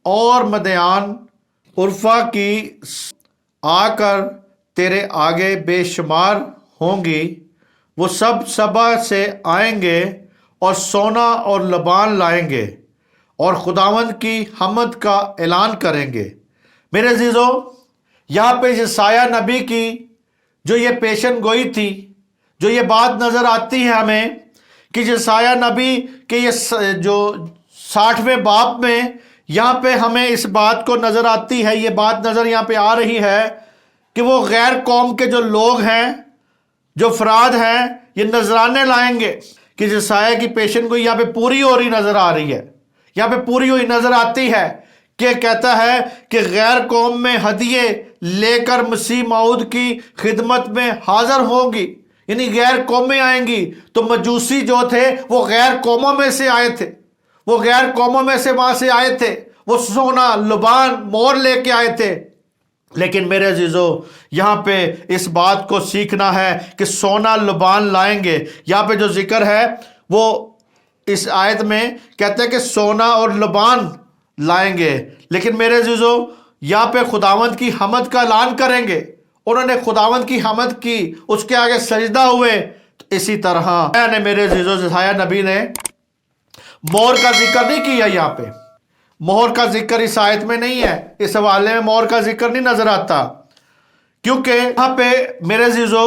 اور مدیان عرفہ کی آ کر تیرے آگے بے شمار ہوں گی، وہ سب سبا سے آئیں گے اور سونا اور لبان لائیں گے اور خداوند کی حمد کا اعلان کریں گے۔ میرے عزیزو، یہاں پہ یسایہ نبی کی جو یہ پیشن گوئی تھی، جو یہ بات نظر آتی ہے ہمیں کہ یسایہ نبی کے یہ جو 60ویں باب میں یہاں پہ ہمیں اس بات کو نظر آتی ہے، یہ بات نظر یہاں پہ آ رہی ہے کہ وہ غیر قوم کے جو لوگ ہیں، جو افراد ہیں، یہ نذرانے لائیں گے۔ کہ یسایہ کی پیشن گوئی یہاں پہ پوری ہو رہی نظر آ رہی ہے، یہاں پہ پوری ہوئی نظر آتی ہے کہ کہتا ہے کہ غیر قوم میں ہدیے لے کر مسیح موعود کی خدمت میں حاضر ہوں گی، یعنی غیر قومیں آئیں گی۔ تو مجوسی جو تھے وہ غیر قوموں میں سے آئے تھے، وہ غیر قوموں میں سے وہاں سے آئے تھے، وہ سونا لبان مور لے کے آئے تھے۔ لیکن میرے عزیزو، یہاں پہ اس بات کو سیکھنا ہے کہ سونا لبان لائیں گے۔ یہاں پہ جو ذکر ہے وہ اس آیت میں کہتے ہیں کہ سونا اور لبان لائیں گے، لیکن میرے عزیزو یہاں پہ خداوند کی حمد کا اعلان کریں گے۔ انہوں نے خداوند کی حمد کی، اس کے آگے سجدہ ہوئے۔ تو اسی طرح میرے عزیزو یسایہ نبی نے مہر کا ذکر نہیں کیا، یہاں پہ مہر کا ذکر اس آیت میں نہیں ہے، اس حوالے میں مہر کا ذکر نہیں نظر آتا، کیونکہ یہاں پہ میرے عزیزو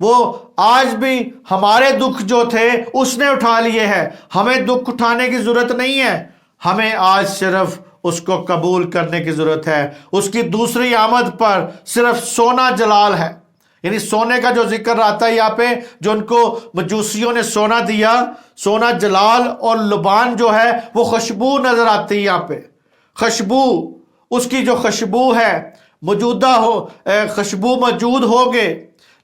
وہ آج بھی ہمارے دکھ جو تھے اس نے اٹھا لیے ہیں. ہمیں دکھ اٹھانے کی ضرورت نہیں ہے. ہمیں آج صرف اس کو قبول کرنے کی ضرورت ہے. اس کی دوسری آمد پر صرف سونا جلال ہے. یعنی سونے کا جو ذکر آتا ہے یہاں پہ، جو ان کو مجوسیوں نے سونا دیا، سونا جلال اور لبان جو ہے وہ خوشبو نظر آتی ہے یہاں پہ. خوشبو، اس کی جو خوشبو ہے موجودہ ہو، خوشبو موجود ہوگے.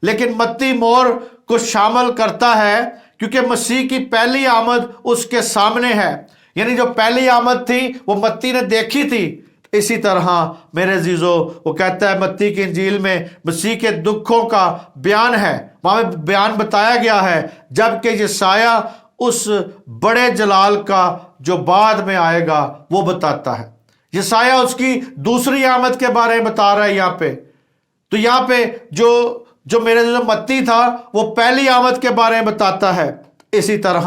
لیکن متی مور کو شامل کرتا ہے کیونکہ مسیح کی پہلی آمد اس کے سامنے ہے. یعنی جو پہلی آمد تھی وہ متی نے دیکھی تھی. اسی طرح میرے عزیزو وہ کہتا ہے متی کی انجیل میں مسیح کے دکھوں کا بیان ہے. وہاں بیان بتایا گیا ہے جبکہ یسایہ اس بڑے جلال کا جو بعد میں آئے گا وہ بتاتا ہے. یسایہ اس کی دوسری آمد کے بارے میں بتا رہا ہے یہاں پہ. تو یہاں پہ جو میرے عزیزو متی تھا وہ پہلی آمد کے بارے میں بتاتا ہے. اسی طرح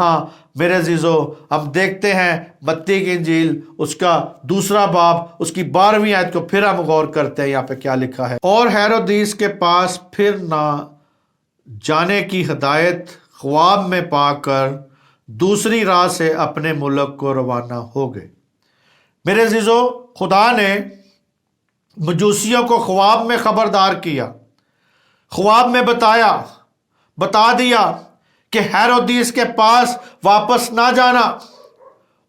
میرے عزیزو ہم دیکھتے ہیں متی کی انجیل اس کا دوسرا باب اس کی 12ویں آیت کو پھر ہم غور کرتے ہیں. یہاں پہ کیا لکھا ہے؟ اور ہیرودیس کے پاس پھر نہ جانے کی ہدایت خواب میں پا کر دوسری راہ سے اپنے ملک کو روانہ ہو گئے. میرے عزیزو خدا نے مجوسیوں کو خواب میں خبردار کیا، خواب میں بتا دیا کہ ہیرودیس کے پاس واپس نہ جانا.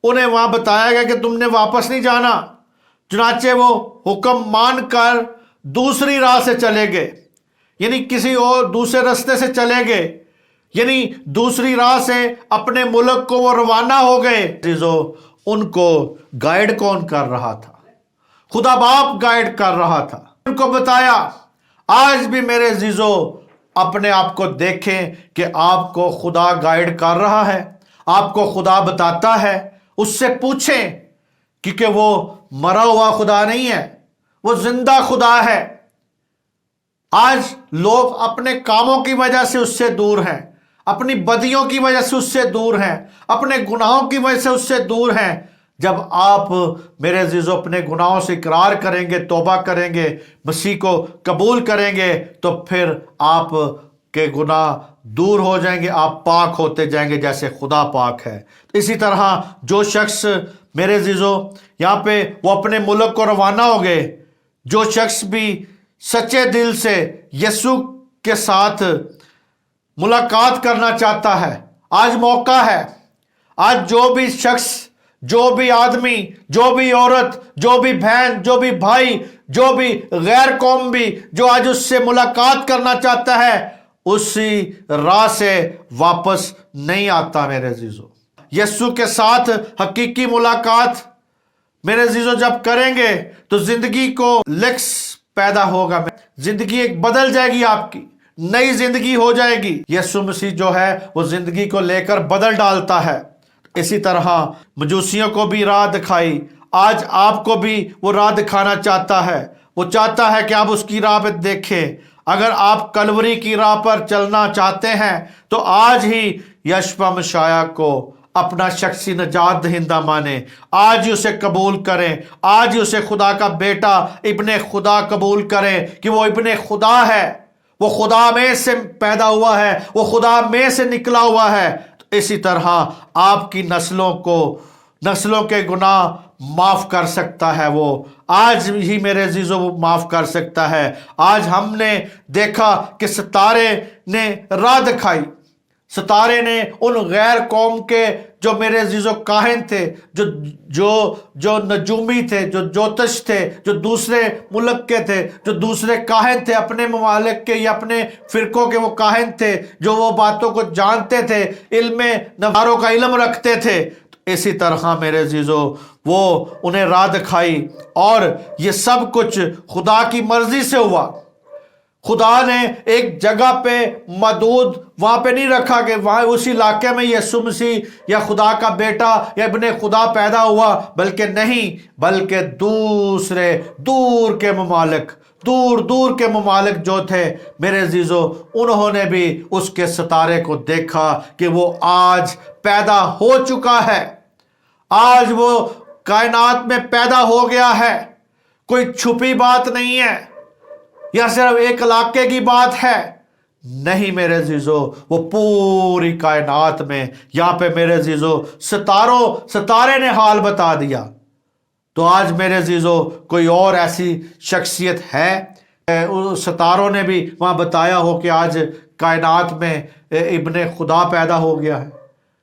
انہیں وہاں بتایا گیا کہ تم نے واپس نہیں جانا. چنانچہ وہ حکم مان کر دوسری راہ سے چلے گئے، یعنی کسی اور دوسرے رستے سے چلے گئے، یعنی دوسری راہ سے اپنے ملک کو وہ روانہ ہو گئے. ان کو گائیڈ کون کر رہا تھا؟ خدا باپ گائیڈ کر رہا تھا. ان کو بتایا. آج بھی میرے عزیزو اپنے آپ کو دیکھیں کہ آپ کو خدا گائیڈ کر رہا ہے، آپ کو خدا بتاتا ہے. اس سے پوچھیں، کیونکہ وہ مرا ہوا خدا نہیں ہے، وہ زندہ خدا ہے. آج لوگ اپنے کاموں کی وجہ سے اس سے دور ہیں، اپنی بدیوں کی وجہ سے اس سے دور ہیں، اپنے گناہوں کی وجہ سے اس سے دور ہیں. جب آپ میرے عزیزو اپنے گناہوں سے اقرار کریں گے، توبہ کریں گے، مسیح کو قبول کریں گے، تو پھر آپ کے گناہ دور ہو جائیں گے، آپ پاک ہوتے جائیں گے جیسے خدا پاک ہے. اسی طرح جو شخص میرے عزیزو یہاں پہ وہ اپنے ملک کو روانہ ہو گئے، جو شخص بھی سچے دل سے یسوع کے ساتھ ملاقات کرنا چاہتا ہے، آج موقع ہے. آج جو بھی شخص، جو بھی آدمی، جو بھی عورت، جو بھی بہن، جو بھی بھائی، جو بھی غیر قوم بھی جو آج اس سے ملاقات کرنا چاہتا ہے، اسی راہ سے واپس نہیں آتا. میرے عزیزو یسوع کے ساتھ حقیقی ملاقات میرے عزیزو جب کریں گے تو زندگی کو لکس پیدا ہوگا، زندگی ایک بدل جائے گی، آپ کی نئی زندگی ہو جائے گی. یسوع مسیح جو ہے وہ زندگی کو لے کر بدل ڈالتا ہے. اسی طرح مجوسیوں کو بھی راہ دکھائی، آج آپ کو بھی وہ راہ دکھانا چاہتا ہے. وہ چاہتا ہے کہ آپ اس کی راہ پہ دیکھیں. اگر آپ کلوری کی راہ پر چلنا چاہتے ہیں تو آج ہی یشوع مسیح کو اپنا شخصی نجات دہندہ مانیں، آج ہی اسے قبول کریں، آج ہی اسے خدا کا بیٹا ابن خدا قبول کریں کہ وہ ابن خدا ہے، وہ خدا میں سے پیدا ہوا ہے، وہ خدا میں سے نکلا ہوا ہے. اسی طرح آپ کی نسلوں کے گناہ معاف کر سکتا ہے. وہ آج ہی میرے عزیزو وہ معاف کر سکتا ہے. آج ہم نے دیکھا کہ ستارے نے راہ دکھائی، ستارے نے ان غیر قوم کے جو میرے عزیزو کاہن تھے، جو نجومی تھے، جو جوتش تھے، جو دوسرے ملک کے تھے، جو دوسرے کاہن تھے، اپنے ممالک کے یا اپنے فرقوں کے وہ کاہن تھے جو وہ باتوں کو جانتے تھے، علم نواروں کا علم رکھتے تھے. اسی طرح میرے عزیزو وہ انہیں راہ دکھائی، اور یہ سب کچھ خدا کی مرضی سے ہوا. خدا نے ایک جگہ پہ محدود وہاں پہ نہیں رکھا کہ وہاں اسی علاقے میں یسوع مسیح یا خدا کا بیٹا یا ابن خدا پیدا ہوا، بلکہ نہیں، بلکہ دور کے ممالک جو تھے میرے عزیزو، انہوں نے بھی اس کے ستارے کو دیکھا کہ وہ آج پیدا ہو چکا ہے، آج وہ کائنات میں پیدا ہو گیا ہے. کوئی چھپی بات نہیں ہے یا صرف ایک علاقے کی بات ہے. نہیں میرے عزیزو، وہ پوری کائنات میں یہاں پہ میرے عزیزو ستارے نے حال بتا دیا۔ تو آج میرے عزیزو کوئی اور ایسی شخصیت ہے؟ ستاروں نے بھی وہاں بتایا ہو کہ آج کائنات میں ابن خدا پیدا ہو گیا ہے؟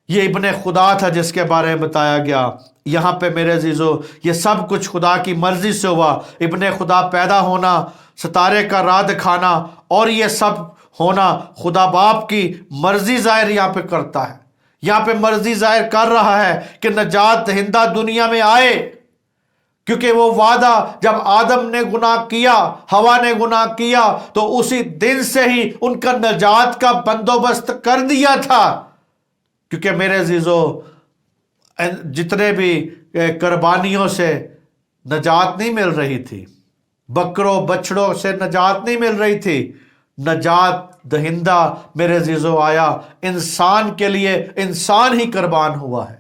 یہ ابن خدا تھا جس کے بارے میں بتایا گیا۔ یہاں پہ میرے عزیزو یہ سب کچھ خدا کی مرضی سے ہوا۔ ابن خدا پیدا ہونا، ستارے کا راہ دکھانا، اور یہ سب ہونا خدا باپ کی مرضی ظاہر یہاں پہ کرتا ہے۔ یہاں پہ مرضی ظاہر کر رہا ہے کہ نجات دہندہ دنیا میں آئے، کیونکہ وہ وعدہ جب آدم نے گناہ کیا، ہوا نے گناہ کیا، تو اسی دن سے ہی ان کا نجات کا بندوبست کر دیا تھا۔ کیونکہ میرے عزیزو جتنے بھی قربانیوں سے نجات نہیں مل رہی تھی، بکروں بچڑوں سے نجات نہیں مل رہی تھی، نجات دہندہ میرے عزیزو آیا انسان کے لیے۔ انسان ہی قربان ہوا ہے،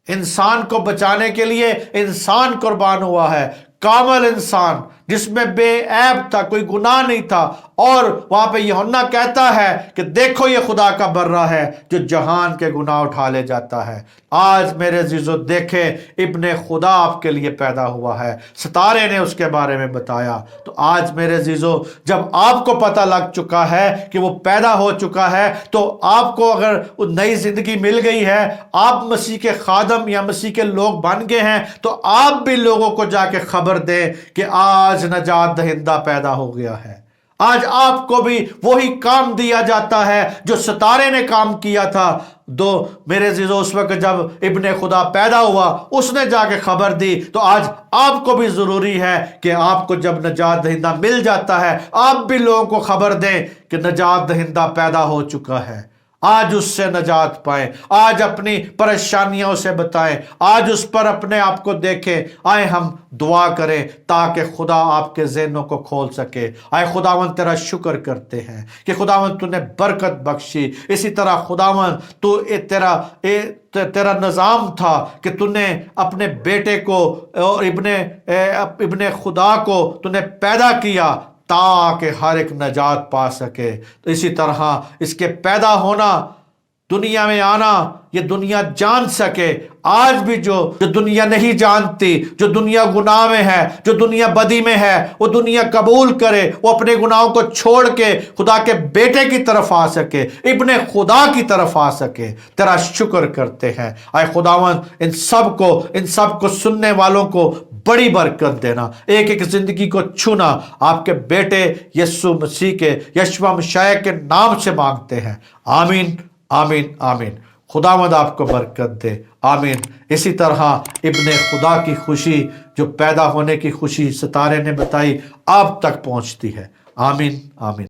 انسان کو بچانے کے لیے انسان قربان ہوا ہے، کامل انسان جس میں بے عیب تھا، کوئی گناہ نہیں تھا۔ اور وہاں پہ یوحنا کہتا ہے کہ دیکھو یہ خدا کا برہ ہے جو جہان کے گناہ اٹھا لے جاتا ہے۔ آج میرے عزیزو دیکھیں ابن خدا آپ کے لیے پیدا ہوا ہے، ستارے نے اس کے بارے میں بتایا۔ تو آج میرے عزیزو جب آپ کو پتہ لگ چکا ہے کہ وہ پیدا ہو چکا ہے، تو آپ کو اگر نئی زندگی مل گئی ہے، آپ مسیح کے خادم یا مسیح کے لوگ بن گئے ہیں، تو آپ بھی لوگوں کو جا کے خبر دیں کہ آج نجات دہندہ پیدا ہو گیا ہے۔ آج آپ کو بھی وہی کام دیا جاتا ہے جو ستارے نے کام کیا تھا۔ میرے عزیزو اس وقت جب ابن خدا پیدا ہوا اس نے جا کے خبر دی، تو آج آپ کو بھی ضروری ہے کہ آپ کو جب نجات دہندہ مل جاتا ہے، آپ بھی لوگوں کو خبر دیں کہ نجات دہندہ پیدا ہو چکا ہے۔ آج اس سے نجات پائیں، آج اپنی پریشانیوں سے بتائیں، آج اس پر اپنے آپ کو دیکھیں۔ آئے ہم دعا کریں تاکہ خدا آپ کے ذہنوں کو کھول سکے۔ آئے خداوند تیرا شکر کرتے ہیں کہ خداوند تو نے برکت بخشی۔ اسی طرح خداوند تو تیرا نظام تھا کہ تو نے اپنے بیٹے کو اور ابن خدا کو تو نے پیدا کیا تاکہ ہر ایک نجات پا سکے۔ تو اسی طرح اس کے پیدا ہونا، دنیا میں آنا، یہ دنیا جان سکے۔ آج بھی جو دنیا نہیں جانتی، جو دنیا گناہ میں ہے، جو دنیا بدی میں ہے، وہ دنیا قبول کرے، وہ اپنے گناہوں کو چھوڑ کے خدا کے بیٹے کی طرف آ سکے، ابن خدا کی طرف آ سکے۔ تیرا شکر کرتے ہیں۔ اے خداوند ان سب کو سننے والوں کو بڑی برکت دینا، ایک ایک زندگی کو چھونا۔ آپ کے بیٹے یسوع مسیح کے یشوع مشیع کے نام سے مانگتے ہیں، آمین آمین آمین۔ خداوند آپ کو برکت دے، آمین۔ اسی طرح ابن خدا کی خوشی، جو پیدا ہونے کی خوشی ستارے نے بتائی، آپ تک پہنچتی ہے، آمین آمین۔